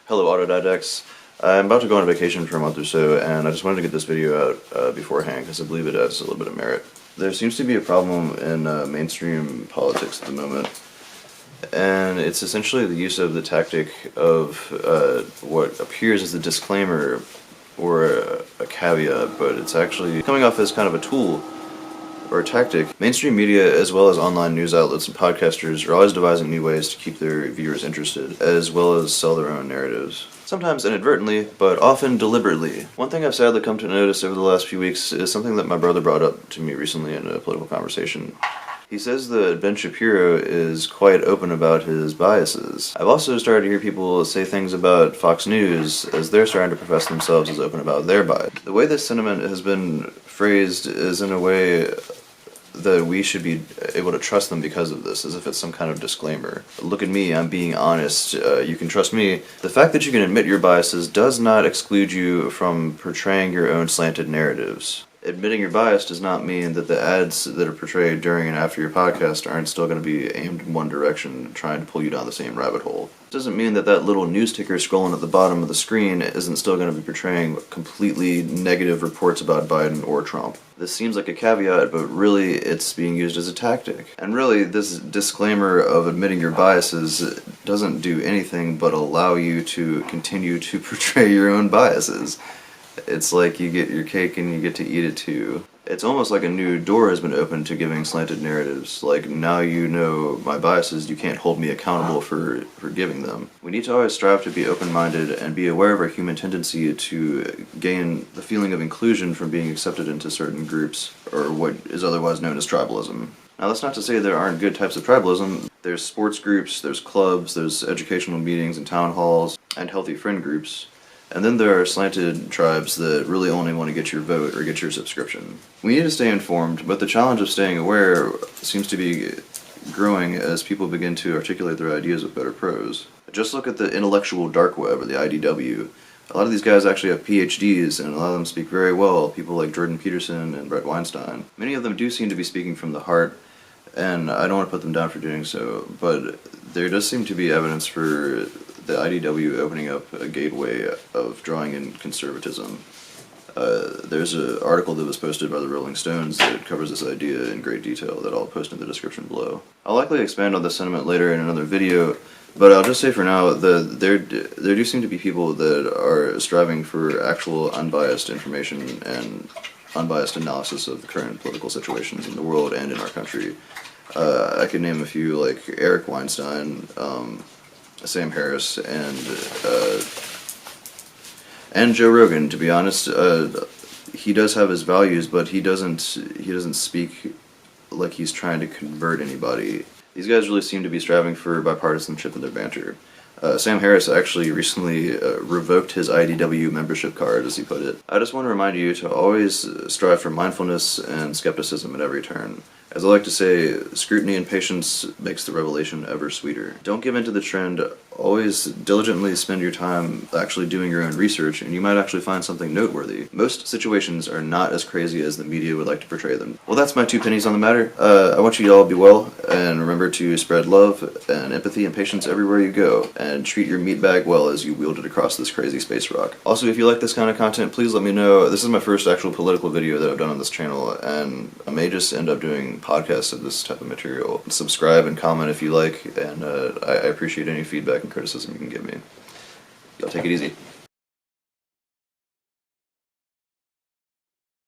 Hello Autodidacts. I'm about to go on vacation for a month or so, and I just wanted to get this video out beforehand because I believe it adds a little bit of merit. There seems to be a problem in mainstream politics at the moment, and it's essentially the use of the tactic of what appears as a disclaimer or a caveat, but it's actually coming off as kind of a tool or a tactic. Mainstream media, as well as online news outlets and podcasters, are always devising new ways to keep their viewers interested, as well as sell their own narratives. Sometimes inadvertently, but often deliberately. One thing I've sadly come to notice over the last few weeks is something that my brother brought up to me recently in a political conversation. He says that Ben Shapiro is quite open about his biases. I've also started to hear people say things about Fox News as they're starting to profess themselves as open about their bias. The way this sentiment has been phrased is in a way that we should be able to trust them because of this, as if it's some kind of disclaimer. Look at me, I'm being honest, you can trust me. The fact that you can admit your biases does not exclude you from portraying your own slanted narratives. Admitting your bias does not mean that the ads that are portrayed during and after your podcast aren't still going to be aimed in one direction, trying to pull you down the same rabbit hole. It doesn't mean that that little news ticker scrolling at the bottom of the screen isn't still going to be portraying completely negative reports about Biden or Trump. This seems like a caveat, but really it's being used as a tactic. And really, this disclaimer of admitting your biases doesn't do anything but allow you to continue to portray your own biases. It's like you get your cake and you get to eat it too. It's almost like a new door has been opened to giving slanted narratives. Like, now you know my biases, you can't hold me accountable for giving them. We need to always strive to be open-minded and be aware of our human tendency to gain the feeling of inclusion from being accepted into certain groups, or what is otherwise known as tribalism. Now, that's not to say there aren't good types of tribalism. There's sports groups, there's clubs, there's educational meetings and town halls, and healthy friend groups. And then there are slanted tribes that really only want to get your vote or get your subscription. We need to stay informed, but the challenge of staying aware seems to be growing as people begin to articulate their ideas with better prose. Just look at the intellectual dark web, or the IDW. A lot of these guys actually have PhDs, and a lot of them speak very well, people like Jordan Peterson and Brett Weinstein. Many of them do seem to be speaking from the heart, and I don't want to put them down for doing so, but there does seem to be evidence for the IDW opening up a gateway of drawing in conservatism. There's an article that was posted by the Rolling Stones that covers this idea in great detail that I'll post in the description below. I'll likely expand on this sentiment later in another video, but I'll just say for now that there do seem to be people that are striving for actual unbiased information and unbiased analysis of the current political situations in the world and in our country. I could name a few, like Eric Weinstein, Sam Harris, and Joe Rogan. To be honest, he does have his values, but he doesn't speak like he's trying to convert anybody. These guys really seem to be striving for bipartisanship in their banter. Sam Harris actually recently revoked his IDW membership card, as he put it. I just want to remind you to always strive for mindfulness and skepticism at every turn. As I like to say, scrutiny and patience makes the revelation ever sweeter. Don't give in to the trend. Always diligently spend your time actually doing your own research, and you might actually find something noteworthy. Most situations are not as crazy as the media would like to portray them. Well, that's my 2 pennies on the matter. I want you to all be well, and remember to spread love and empathy and patience everywhere you go, and treat your meat bag well as you wield it across this crazy space rock. Also, if you like this kind of content, please let me know. This is my first actual political video that I've done on this channel, and I may just end up doing podcasts of this type of material. Subscribe and comment if you like, and I appreciate any feedback and criticism you can give me. Y'all take it easy.